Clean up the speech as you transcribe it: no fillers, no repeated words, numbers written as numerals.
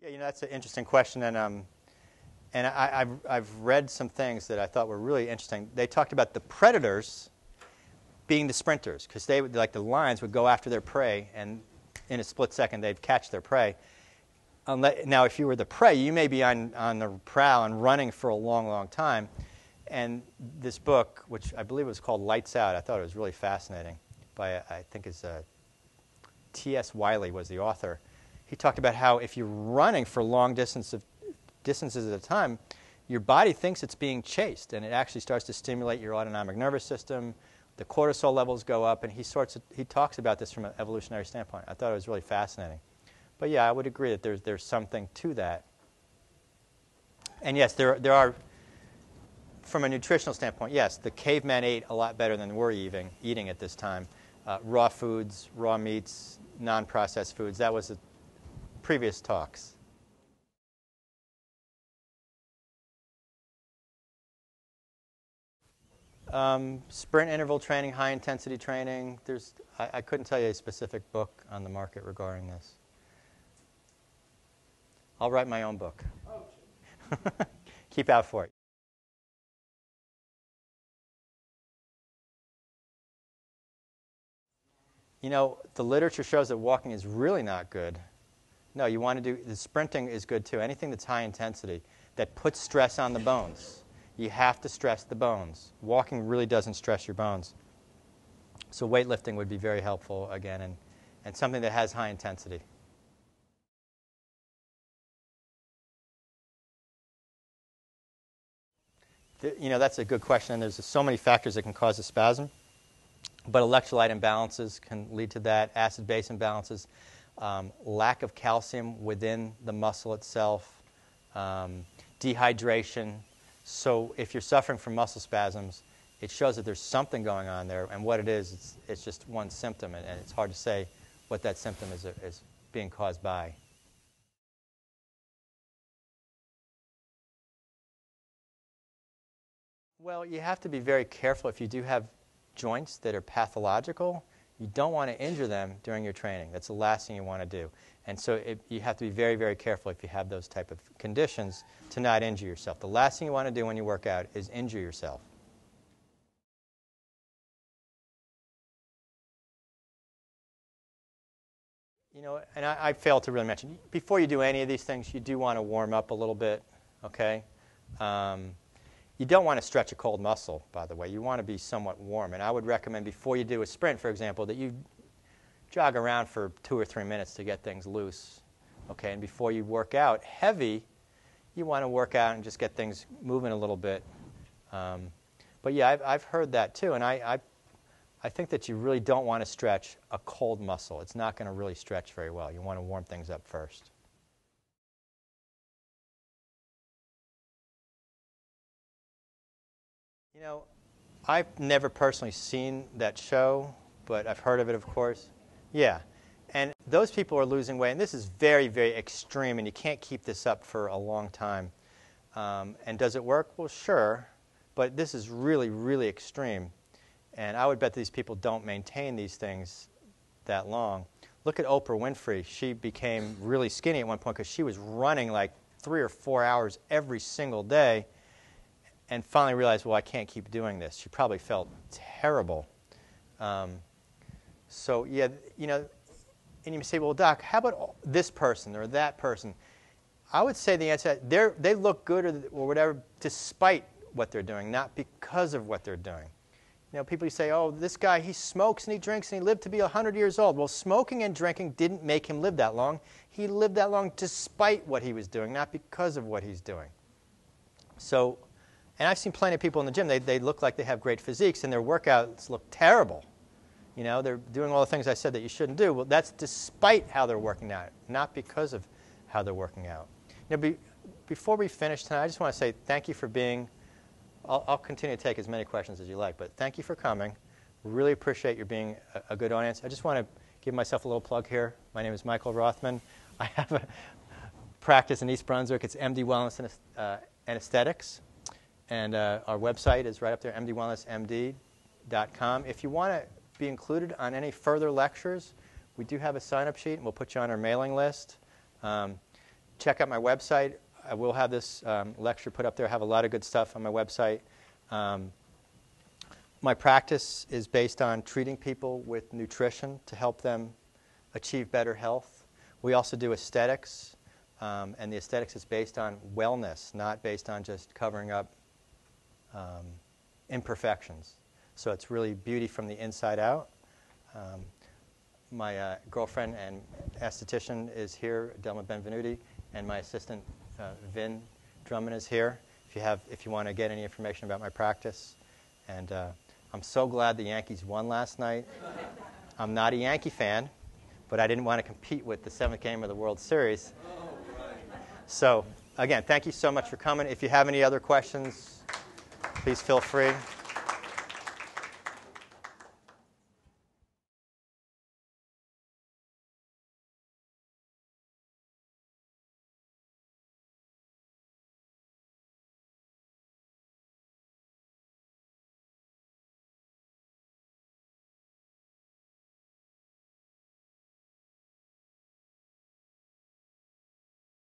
Yeah, that's an interesting question, and I've read some things that I thought were really interesting. They talked about the predators being the sprinters, because they would, like the lions, would go after their prey, and in a split second they'd catch their prey. Now, if you were the prey, you may be on the prowl and running for a long, long time. And this book, which I believe was called Lights Out, I thought it was really fascinating. By I think it's T.S. Wiley was the author. He talked about how if you're running for long distances at a time, your body thinks it's being chased, and it actually starts to stimulate your autonomic nervous system. The cortisol levels go up, and he talks about this from an evolutionary standpoint. I thought it was really fascinating. But yeah, I would agree that there's something to that. And yes, there are, from a nutritional standpoint, yes, the cavemen ate a lot better than we're eating at this time. Raw foods, raw meats, non-processed foods. That was the previous talks. Sprint interval training, high-intensity training. I couldn't tell you a specific book on the market regarding this. I'll write my own book. Keep out for it. The literature shows that walking is really not good. No, you want to do, the sprinting is good too. Anything that's high intensity, that puts stress on the bones. You have to stress the bones. Walking really doesn't stress your bones. So weightlifting would be very helpful, again, and something that has high intensity. That's a good question, and there's so many factors that can cause a spasm. But electrolyte imbalances can lead to that, acid-base imbalances, lack of calcium within the muscle itself, dehydration. So if you're suffering from muscle spasms, it shows that there's something going on there, and what it is, it's just one symptom, and it's hard to say what that symptom is being caused by. Well, you have to be very careful if you do have joints that are pathological. You don't want to injure them during your training. That's the last thing you want to do. And so you have to be very, very careful if you have those type of conditions to not injure yourself. The last thing you want to do when you work out is injure yourself. And I failed to really mention, before you do any of these things, you do want to warm up a little bit, okay? You don't want to stretch a cold muscle, by the way. You want to be somewhat warm. And I would recommend before you do a sprint, for example, that you jog around for 2 or 3 minutes to get things loose. Okay? And before you work out heavy, you want to work out and just get things moving a little bit. But yeah, I've heard that too. And I think that you really don't want to stretch a cold muscle. It's not going to really stretch very well. You want to warm things up first. I've never personally seen that show, but I've heard of it, of course. Yeah. And those people are losing weight, and this is very, very extreme, and you can't keep this up for a long time. And does it work? Well, sure, but this is really, really extreme. And I would bet these people don't maintain these things that long. Look at Oprah Winfrey. She became really skinny at one point because she was running like 3 or 4 hours every single day, and finally realized, well, I can't keep doing this. She probably felt terrible. So, yeah, and you say, well, Doc, how about this person or that person? I would say the answer is they look good or whatever despite what they're doing, not because of what they're doing. People say, oh, this guy, he smokes and he drinks and he lived to be 100 years old. Well, smoking and drinking didn't make him live that long. He lived that long despite what he was doing, not because of what he's doing. So, and I've seen plenty of people in the gym, they look like they have great physiques and their workouts look terrible. They're doing all the things I said that you shouldn't do. Well, that's despite how they're working out, not because of how they're working out. Before we finish tonight, I just want to say thank you for being, I'll continue to take as many questions as you like, but thank you for coming. Really appreciate your being a good audience. I just want to give myself a little plug here. My name is Michael Rothman. I have a practice in East Brunswick. It's MD Wellness and Aesthetics. And our website is right up there, mdwellnessmd.com. If you want to be included on any further lectures, we do have a sign-up sheet, and we'll put you on our mailing list. check out my website. I will have this lecture put up there. I have a lot of good stuff on my website. My practice is based on treating people with nutrition to help them achieve better health. We also do aesthetics, and the aesthetics is based on wellness, not based on just covering up imperfections. So it's really beauty from the inside out. My girlfriend and esthetician is here, Delma Benvenuti, and my assistant, Vin Drummond, is here if you want to get any information about my practice. And I'm so glad the Yankees won last night. I'm not a Yankee fan, but I didn't want to compete with the 7th game of the World Series. So, again, thank you so much for coming. If you have any other questions, please feel free.